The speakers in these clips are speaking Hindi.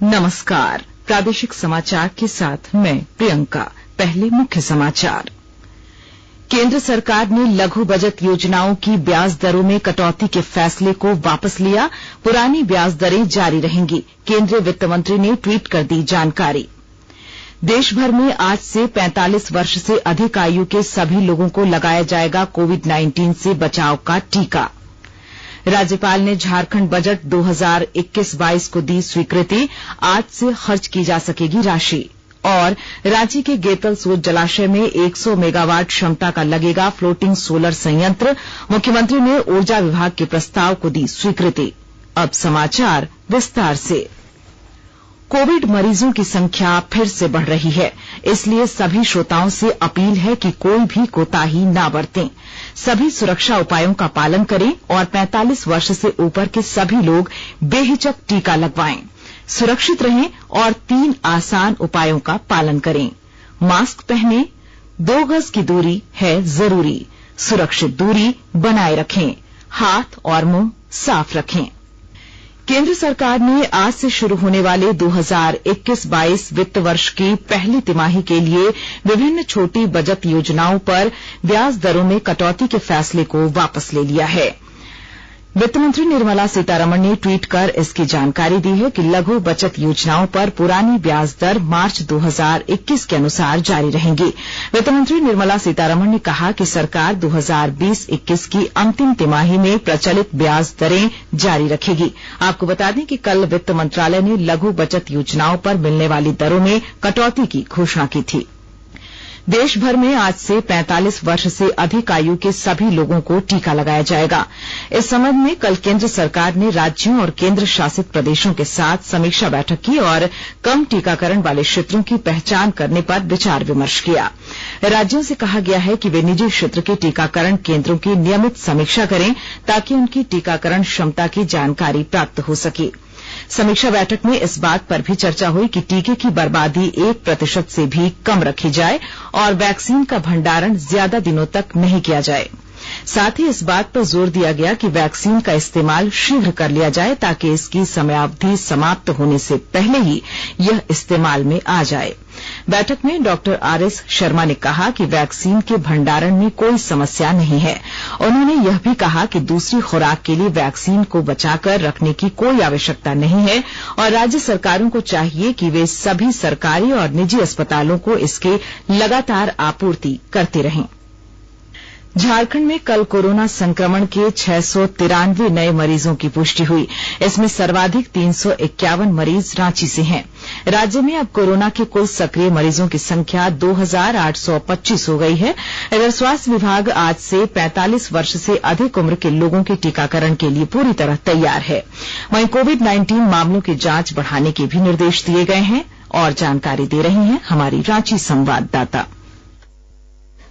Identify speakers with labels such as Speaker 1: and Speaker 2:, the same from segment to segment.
Speaker 1: नमस्कार, प्रादेशिक समाचार के साथ मैं प्रियंका। पहले मुख्य समाचार। केंद्र सरकार ने लघु बचत योजनाओं की ब्याज दरों में कटौती के फैसले को वापस लिया। पुरानी ब्याज दरें जारी रहेंगी। केंद्रीय वित्त मंत्री ने ट्वीट कर दी जानकारी। देश भर में आज से 45 वर्ष से अधिक आयु के सभी लोगों को लगाया जाएगा कोविड-19 से बचाव का टीका। राज्यपाल ने झारखंड बजट 2021-22 को दी स्वीकृति। आज से खर्च की जा सकेगी राशि। और रांची के गेतलसूद जलाशय में 100 मेगावाट क्षमता का लगेगा फ्लोटिंग सोलर संयंत्र। मुख्यमंत्री ने ऊर्जा विभाग के प्रस्ताव को दी स्वीकृति। अब समाचार विस्तार से। कोविड मरीजों की संख्या फिर से बढ़ रही है, इसलिए सभी श्रोताओं से अपील है कि कोई भी कोताही ना बरतें। सभी सुरक्षा उपायों का पालन करें और 45 वर्ष से ऊपर के सभी लोग बेहिचक टीका लगवाएं। सुरक्षित रहें और 3 आसान उपायों का पालन करें। मास्क पहनें, 2 गज की दूरी है जरूरी, सुरक्षित दूरी बनाए रखें, हाथ और मुंह साफ रखें। केंद्र सरकार ने आज से शुरू होने वाले 2021-22 वित्त वर्ष की पहली तिमाही के लिए विभिन्न छोटी बचत योजनाओं पर ब्याज दरों में कटौती के फैसले को वापस ले लिया है। वित्त मंत्री निर्मला सीतारमण ने ट्वीट कर इसकी जानकारी दी है कि लघु बचत योजनाओं पर पुरानी ब्याज दर मार्च 2021 के अनुसार जारी रहेंगी। वित्त मंत्री निर्मला सीतारमण ने कहा कि सरकार 2020-21 की अंतिम तिमाही में प्रचलित ब्याज दरें जारी रखेगी। आपको बता दें कि कल वित्त मंत्रालय ने लघु बचत योजनाओं पर मिलने वाली दरों में कटौती की घोषणा की थी। देश भर में आज से 45 वर्ष से अधिक आयु के सभी लोगों को टीका लगाया जाएगा। इस संबंध में कल केंद्र सरकार ने राज्यों और केंद्र शासित प्रदेशों के साथ समीक्षा बैठक की और कम टीकाकरण वाले क्षेत्रों की पहचान करने पर विचार विमर्श किया। राज्यों से कहा गया है कि वे निजी क्षेत्र के टीकाकरण केंद्रों की नियमित समीक्षा करें ताकि उनकी टीकाकरण क्षमता की जानकारी प्राप्त हो सके। समीक्षा बैठक में इस बात पर भी चर्चा हुई कि टीके की बर्बादी 1% से भी कम रखी जाए और वैक्सीन का भंडारण ज्यादा दिनों तक नहीं किया जाए। साथ ही इस बात पर जोर दिया गया कि वैक्सीन का इस्तेमाल शीघ्र कर लिया जाए ताकि इसकी समयावधि समाप्त होने से पहले ही यह इस्तेमाल में आ जाए। बैठक में डॉक्टर आरएस शर्मा ने कहा कि वैक्सीन के भंडारण में कोई समस्या नहीं है। उन्होंने यह भी कहा कि दूसरी खुराक के लिए वैक्सीन को बचाकर रखने की कोई आवश्यकता नहीं है और राज्य सरकारों को चाहिए कि वे सभी सरकारी और निजी अस्पतालों को इसके लगातार आपूर्ति करते रहें। झारखंड में कल कोरोना संक्रमण के 693 नए मरीजों की पुष्टि हुई। इसमें सर्वाधिक 351 मरीज रांची से हैं। राज्य में अब कोरोना के कुल सक्रिय मरीजों की संख्या 2825 हो गई है। इधर स्वास्थ्य विभाग आज से 45 वर्ष से अधिक उम्र के लोगों के टीकाकरण के लिए पूरी तरह तैयार है। वहीं कोविड-19 मामलों की जांच बढ़ाने के भी निर्देश दिए गए हैं और जानकारी दे रही हैं हमारी रांची संवाददाता।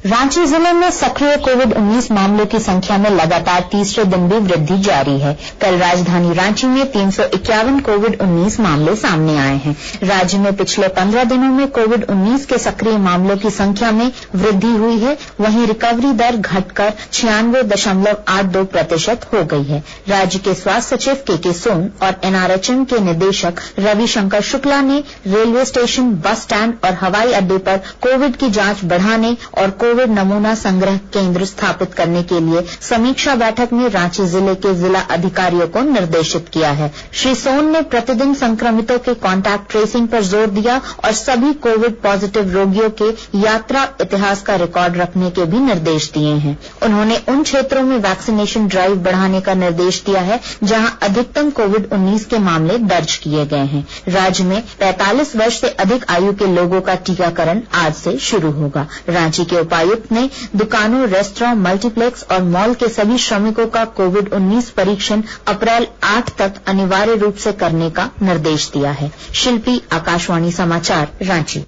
Speaker 2: रांची जिले में सक्रिय कोविड-19 मामलों की संख्या में लगातार तीसरे दिन भी वृद्धि जारी है। कल राजधानी रांची में 351 कोविड-19 मामले सामने आए हैं। राज्य में पिछले 15 दिनों में कोविड-19 के सक्रिय मामलों की संख्या में वृद्धि हुई है। वहीं रिकवरी दर घटकर 96.82% हो गई है। राज्य के स्वास्थ्य सचिव के सोन और एनआरएचएम के निदेशक रविशंकर शुक्ला ने रेलवे स्टेशन, बस स्टैंड और हवाई अड्डे पर कोविड की जांच बढ़ाने और कोविड नमूना संग्रह केंद्र स्थापित करने के लिए समीक्षा बैठक में रांची जिले के जिला अधिकारियों को निर्देशित किया है। श्री सोन ने प्रतिदिन संक्रमितों के कॉन्टैक्ट ट्रेसिंग पर जोर दिया और सभी कोविड पॉजिटिव रोगियों के यात्रा इतिहास का रिकॉर्ड रखने के भी निर्देश दिए हैं। उन्होंने उन क्षेत्रों में वैक्सीनेशन ड्राइव बढ़ाने का निर्देश दिया है जहां अधिकतम कोविड-19 के मामले दर्ज किए गए हैं। राज्य में 45 वर्ष से अधिक आयु के लोगों का टीकाकरण आज से शुरू होगा। रांची के उपायुक्त ने दुकानों, रेस्टोरेंट, मल्टीप्लेक्स और मॉल के सभी श्रमिकों का कोविड-19 परीक्षण अप्रैल 8 तक अनिवार्य रूप से करने का निर्देश दिया है। शिल्पी, आकाशवाणी समाचार, रांची।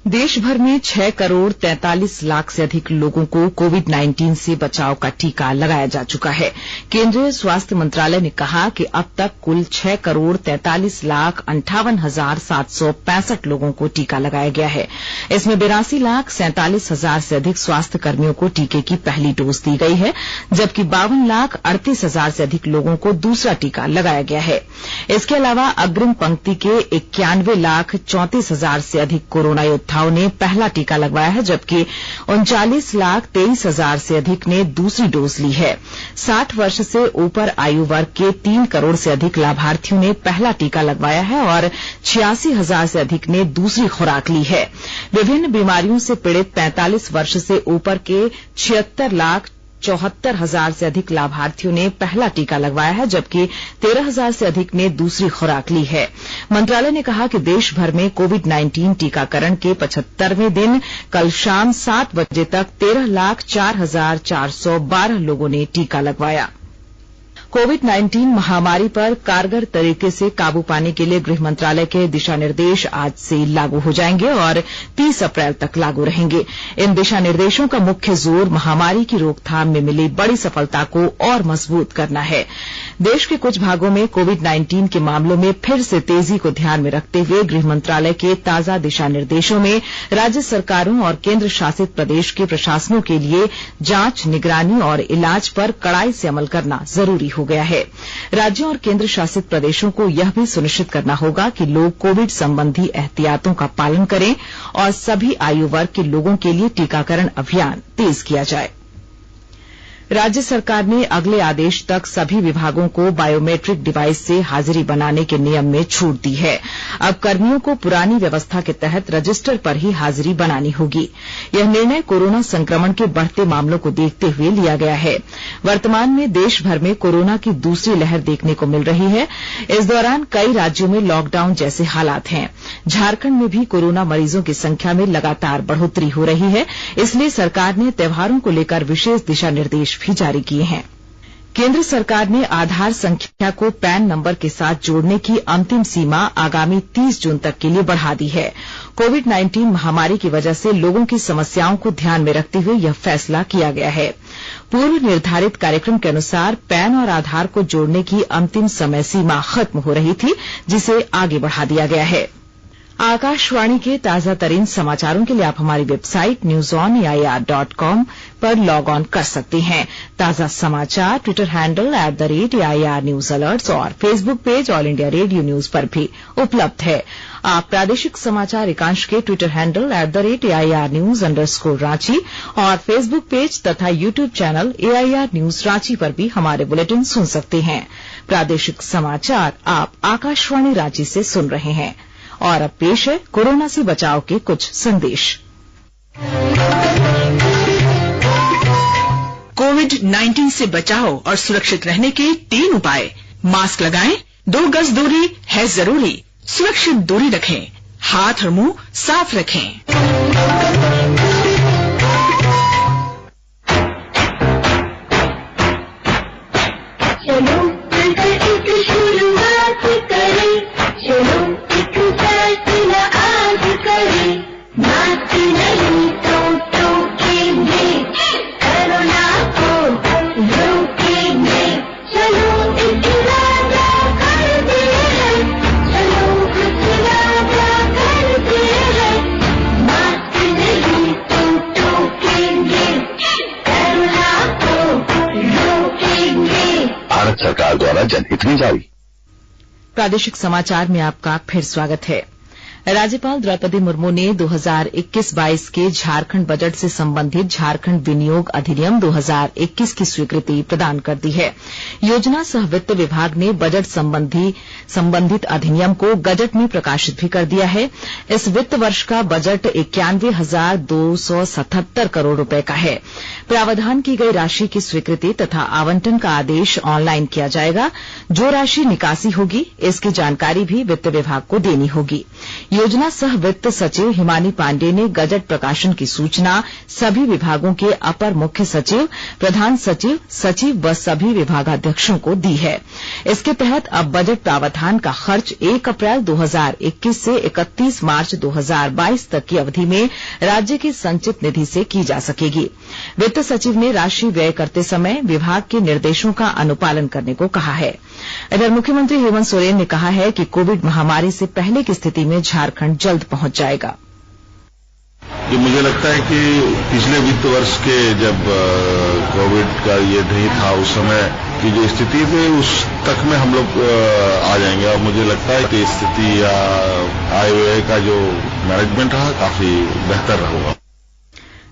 Speaker 1: देश भर में 6 करोड़ 43 लाख से अधिक लोगों को कोविड-19 से बचाव का टीका लगाया जा चुका है। केंद्रीय स्वास्थ्य मंत्रालय ने कहा कि अब तक कुल 6 करोड़ 43 लाख 58,765 लोगों को टीका लगाया गया है। इसमें 82 लाख 47 हजार से अधिक स्वास्थ्य कर्मियों को टीके की पहली डोज दी गई है, जबकि 52 लाख 38 हजार से अधिक लोगों को दूसरा टीका लगाया गया है। इसके अलावा अग्रिम पंक्ति के 91 लाख 34 हजार से अधिक कोरोना योद्धाओं ने पहला टीका लगवाया है, जबकि 39 लाख 23 हजार से अधिक ने दूसरी डोज ली है। 60 वर्ष से ऊपर आयु वर्ग के 3 करोड़ से अधिक लाभार्थियों ने पहला टीका लगवाया है और 86 हजार से अधिक ने दूसरी खुराक ली है। विभिन्न बीमारियों से पीड़ित 45 वर्ष से ऊपर के 76 लाख 74 हजार से अधिक लाभार्थियों ने पहला टीका लगवाया है, जबकि 13 हजार से अधिक ने दूसरी खुराक ली है। मंत्रालय ने कहा कि देश भर में कोविड-19 टीकाकरण के 75वें दिन कल शाम 7 बजे तक 13 लाख 4,412 लोगों ने टीका लगवाया। कोविड-19 महामारी पर कारगर तरीके से काबू पाने के लिए गृह मंत्रालय के दिशा निर्देश आज से लागू हो जाएंगे और 30 अप्रैल तक लागू रहेंगे। इन दिशा निर्देशों का मुख्य जोर महामारी की रोकथाम में मिली बड़ी सफलता को और मजबूत करना है। देश के कुछ भागों में कोविड-19 के मामलों में फिर से तेजी को ध्यान में रखते हुए गृह मंत्रालय के ताजा दिशा निर्देशों में राज्य सरकारों और केंद्र शासित प्रदेश के प्रशासनों के लिए जांच, निगरानी और इलाज पर कड़ाई से अमल करना जरूरी हो गया है। राज्यों और केंद्र शासित प्रदेशों को यह भी सुनिश्चित करना होगा कि लोग कोविड संबंधी एहतियातों का पालन करें और सभी आयु वर्ग के लोगों के लिए टीकाकरण अभियान तेज किया जाए। राज्य सरकार ने अगले आदेश तक सभी विभागों को बायोमेट्रिक डिवाइस से हाजिरी बनाने के नियम में छूट दी है। अब कर्मियों को पुरानी व्यवस्था के तहत रजिस्टर पर ही हाजिरी बनानी होगी। यह निर्णय कोरोना संक्रमण के बढ़ते मामलों को देखते हुए लिया गया है। वर्तमान में देश भर में कोरोना की दूसरी लहर देखने को मिल रही है। इस दौरान कई राज्यों में लॉकडाउन जैसे हालात हैं। झारखंड में भी कोरोना मरीजों की संख्या में लगातार बढ़ोतरी हो रही है, इसलिए सरकार ने त्योहारों को लेकर विशेष दिशा निर्देश भी जारी किए हैं। केंद्र सरकार ने आधार संख्या को पैन नंबर के साथ जोड़ने की अंतिम सीमा आगामी 30 जून तक के लिए बढ़ा दी है। कोविड-19 महामारी की वजह से लोगों की समस्याओं को ध्यान में रखते हुए यह फैसला किया गया है। पूर्व निर्धारित कार्यक्रम के अनुसार पैन और आधार को जोड़ने की अंतिम समय सीमा खत्म हो रही थी, जिसे आगे बढ़ा दिया गया है। आकाशवाणी के ताजा तरीन समाचारों के लिए आप हमारी वेबसाइट newsonair.com पर लॉग ऑन कर सकते हैं। ताजा समाचार Twitter handle @AIR news alerts और Facebook page all India radio news पर भी उपलब्ध है। आप प्रादेशिक समाचार एकांश के ट्विटर हैंडल @AIR न्यूज _ और फेसबुक पेज तथा YouTube channel AIR news Ranchi पर भी हमारे बुलेटिन सुन सकते हैं। प्रादेशिक समाचार आप आकाशवाणी रांची से सुन रहे हैं और अब पेश है कोरोना से बचाव के कुछ संदेश।
Speaker 3: कोविड-19 से बचाव और सुरक्षित रहने के 3 उपाय। मास्क लगाएं, 2 गज दूरी है जरूरी, सुरक्षित दूरी रखें, हाथ और मुंह साफ रखें।
Speaker 4: चलो मिलकर एक शुरुआत करें, चलो एक फैसला आज करें, मास्क नहीं तो टोकेंगे, कोरोना को रोकेंगे। चलो एक इरादा करते हैं, चलो एक इरादा करते हैं, मास्क नहीं तो टोकेंगे, कोरोना को रोकेंगे।
Speaker 5: भारत सरकार द्वारा जनहित में जारी।
Speaker 1: प्रादेशिक समाचार में आपका फिर स्वागत है। राज्यपाल द्रौपदी मुर्मू ने 2021-22 के झारखंड बजट से संबंधित झारखंड विनियोग अधिनियम 2021 की स्वीकृति प्रदान कर दी है। योजना सह वित्त विभाग ने बजट संबंधित अधिनियम को गजट में प्रकाशित भी कर दिया है। इस वित्त वर्ष का बजट 91,277 करोड़ रुपए का है। प्रावधान की गई राशि की स्वीकृति तथा आवंटन का आदेश ऑनलाइन किया जाएगा। जो राशि निकासी होगी, इसकी जानकारी भी वित्त विभाग को देनी होगी। योजना सह वित्त सचिव हिमानी पांडेय ने गजट प्रकाशन की सूचना सभी विभागों के अपर मुख्य सचिव, प्रधान सचिव, सचिव व सभी विभागाध्यक्षों को दी है। इसके तहत अब बजट प्रावधान का खर्च 1 अप्रैल 2021 से 31 मार्च 2022 तक की अवधि में राज्य की संचित निधि से की जा सकेगी। वित्त सचिव ने राशि व्यय करते समय विभाग के निर्देशों का अनुपालन करने को कहा है। इधर मुख्यमंत्री हेमंत सोरेन ने कहा है कि कोविड महामारी से पहले की स्थिति में झारखंड जल्द पहुंच जाएगा।
Speaker 6: ये मुझे लगता है कि पिछले वित्त वर्ष के जब कोविड का ये नहीं था, उस समय की जो स्थिति थी उस तक में हम लोग आ जाएंगे और मुझे लगता है कि स्थिति या आय व्यय का जो मैनेजमेंट रहा काफी बेहतर रहा।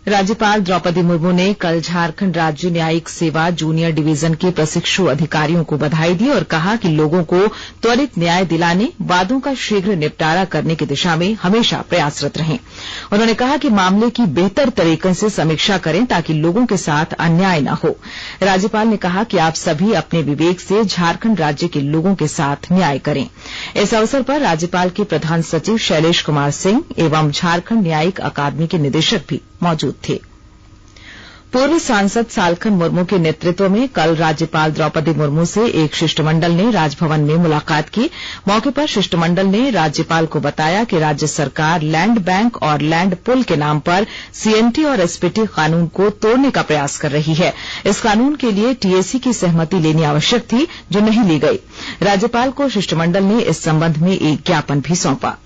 Speaker 1: राज्यपाल द्रौपदी मुर्मू ने कल झारखंड राज्य न्यायिक सेवा जूनियर डिवीजन के प्रशिक्षु अधिकारियों को बधाई दी और कहा कि लोगों को त्वरित न्याय दिलाने, वादों का शीघ्र निपटारा करने की दिशा में हमेशा प्रयासरत रहें। उन्होंने कहा कि मामले की बेहतर तरीके से समीक्षा करें ताकि लोगों के साथ अन्याय न हो। राज्यपाल ने कहा कि आप सभी अपने विवेक से झारखंड राज्य के लोगों के साथ न्याय करें। इस अवसर पर राज्यपाल के प्रधान सचिव शैलेश कुमार सिंह एवं झारखंड न्यायिक अकादमी के निदेशक भी मौजूद थे। पूर्व सांसद सालखन मुर्मू के नेतृत्व में कल राज्यपाल द्रौपदी मुर्मू से एक शिष्टमंडल ने राजभवन में मुलाकात की। मौके पर शिष्टमंडल ने राज्यपाल को बताया कि राज्य सरकार लैंड बैंक और लैंड पुल के नाम पर सीएनटी और एसपीटी कानून को तोड़ने का प्रयास कर रही है। इस कानून के लिए टीएसी की सहमति लेनी आवश्यक थी, जो नहीं ली गई। राज्यपाल को शिष्टमंडल ने इस संबंध में एक ज्ञापन भी सौंपा।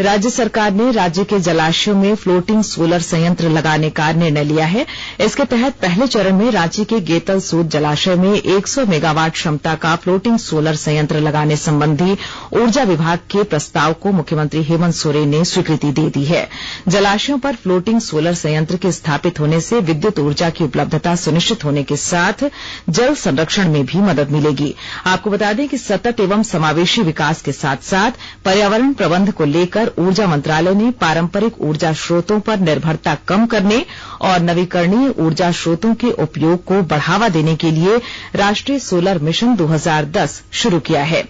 Speaker 1: राज्य सरकार ने राज्य के जलाशयों में फ्लोटिंग सोलर संयंत्र लगाने का निर्णय लिया है। इसके तहत पहले चरण में रांची के गेतल सूद जलाशय में 100 मेगावाट क्षमता का फ्लोटिंग सोलर संयंत्र लगाने संबंधी ऊर्जा विभाग के प्रस्ताव को मुख्यमंत्री हेमंत सोरेन ने स्वीकृति दे दी है। जलाशयों पर फ्लोटिंग सोलर संयंत्र के स्थापित होने से विद्युत ऊर्जा की उपलब्धता सुनिश्चित होने के साथ जल संरक्षण में भी मदद मिलेगी। आपको बता दें कि सतत एवं समावेशी विकास के साथ साथ पर्यावरण प्रबंध को लेकर ऊर्जा मंत्रालय ने पारंपरिक ऊर्जा स्रोतों पर निर्भरता कम करने और नवीकरणीय ऊर्जा स्रोतों के उपयोग को बढ़ावा देने के लिए राष्ट्रीय सोलर मिशन 2010 शुरू किया है।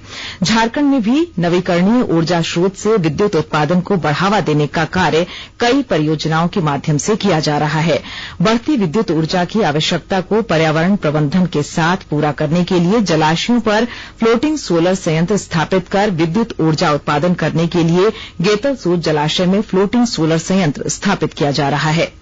Speaker 1: झारखंड में भी नवीकरणीय ऊर्जा स्रोत से विद्युत उत्पादन को बढ़ावा देने का कार्य कई परियोजनाओं के माध्यम से किया जा रहा है। बढ़ती विद्युत ऊर्जा की आवश्यकता को पर्यावरण प्रबंधन के साथ पूरा करने के लिए जलाशयों पर फ्लोटिंग सोलर संयंत्र स्थापित कर विद्युत ऊर्जा उत्पादन करने के लिए गेतल सूद जलाशय में फ्लोटिंग सोलर संयंत्र स्थापित किया जा रहा है।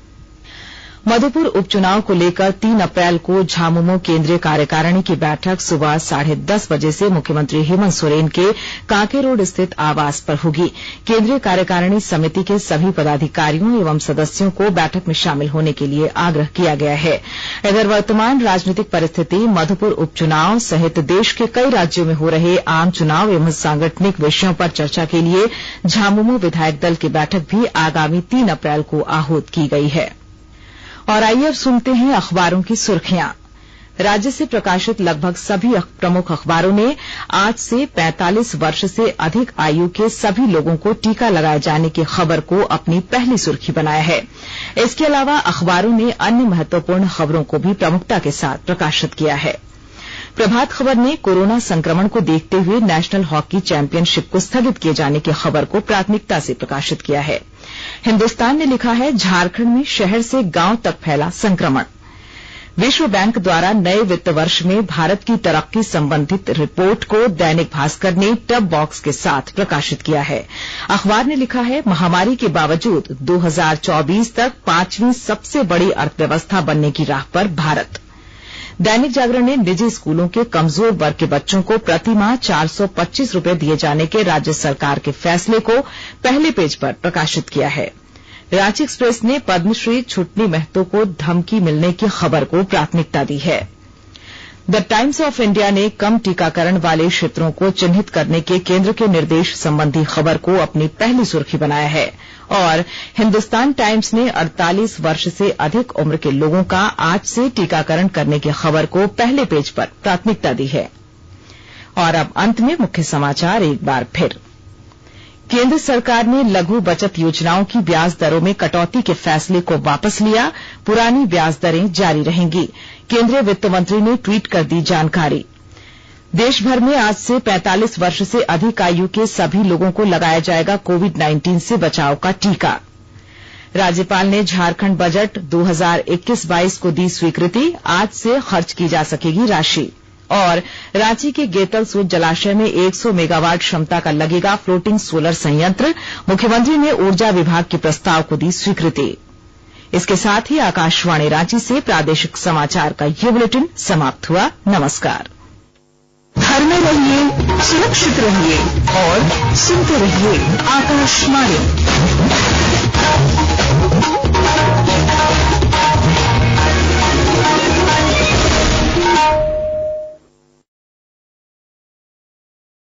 Speaker 1: मधुपुर उपचुनाव को लेकर 3 अप्रैल को झामुमो केंद्रीय कार्यकारिणी की बैठक सुबह 10:30 बजे से मुख्यमंत्री हेमंत सोरेन के कांके रोड स्थित आवास पर होगी। केंद्रीय कार्यकारिणी समिति के सभी पदाधिकारियों एवं सदस्यों को बैठक में शामिल होने के लिए आग्रह किया गया है। इधर वर्तमान राजनीतिक परिस्थिति, मधुपुर उपचुनाव सहित देश के कई राज्यों में हो रहे आम चुनाव एवं सांगठनिक विषयों पर चर्चा के लिए झामुमो विधायक दल की बैठक भी आगामी 3 अप्रैल को आहूत की गई है। और आइए अब सुनते हैं अखबारों की सुर्खियां। राज्य से प्रकाशित लगभग सभी प्रमुख अखबारों ने आज से 45 वर्ष से अधिक आयु के सभी लोगों को टीका लगाए जाने की खबर को अपनी पहली सुर्खी बनाया है। इसके अलावा अखबारों ने अन्य महत्वपूर्ण खबरों को भी प्रमुखता के साथ प्रकाशित किया है। प्रभात खबर ने कोरोना संक्रमण को देखते हुए नेशनल हॉकी चैंपियनशिप को स्थगित किए जाने की खबर को प्राथमिकता से प्रकाशित किया है। हिन्दुस्तान ने लिखा है, झारखंड में शहर से गांव तक फैला संक्रमण। विश्व बैंक द्वारा नए वित्त वर्ष में भारत की तरक्की संबंधित रिपोर्ट को दैनिक भास्कर ने टब बॉक्स के साथ प्रकाशित किया है। अखबार ने लिखा है, महामारी के बावजूद 2024 तक 5वीं सबसे बड़ी अर्थव्यवस्था बनने की राह पर भारत। दैनिक जागरण ने निजी स्कूलों के कमजोर वर्ग के बच्चों को प्रतिमाह 425 रुपए दिए जाने के राज्य सरकार के फैसले को पहले पेज पर प्रकाशित किया है। रांची एक्सप्रेस ने पद्मश्री छुटनी महतो को धमकी मिलने की खबर को प्राथमिकता दी है। द टाइम्स ऑफ इंडिया ने कम टीकाकरण वाले क्षेत्रों को चिन्हित करने के केंद्र के निर्देश संबंधी खबर को अपनी पहली सुर्खी बनाया है। और हिन्दुस्तान टाइम्स ने 48 वर्ष से अधिक उम्र के लोगों का आज से टीकाकरण करने की खबर को पहले पेज पर प्राथमिकता दी है। और अब अंत में मुख्य समाचार एक बार फिर। केंद्र सरकार ने लघु बचत योजनाओं की ब्याज दरों में कटौती के फैसले को वापस लिया। पुरानी ब्याज दरें जारी रहेंगी। केंद्रीय वित्त मंत्री ने ट्वीट कर दी जानकारी। देश भर में आज से 45 वर्ष से अधिक आयु के सभी लोगों को लगाया जाएगा कोविड-19 से बचाव का टीका। राज्यपाल ने झारखंड बजट 2021-22 को दी स्वीकृति, आज से खर्च की जा सकेगी राशि। और रांची के गेतलसूद जलाशय में 100 मेगावाट क्षमता का लगेगा फ्लोटिंग सोलर संयंत्र, मुख्यमंत्री ने ऊर्जा विभाग के प्रस्ताव को दी स्वीकृति। इसके साथ ही आकाशवाणी रांची से प्रादेशिक समाचार का ये बुलेटिन समाप्त हुआ। नमस्कार।
Speaker 3: घर में रहिए, सुरक्षित रहिए और सुनते रहिए आकाशवाणी।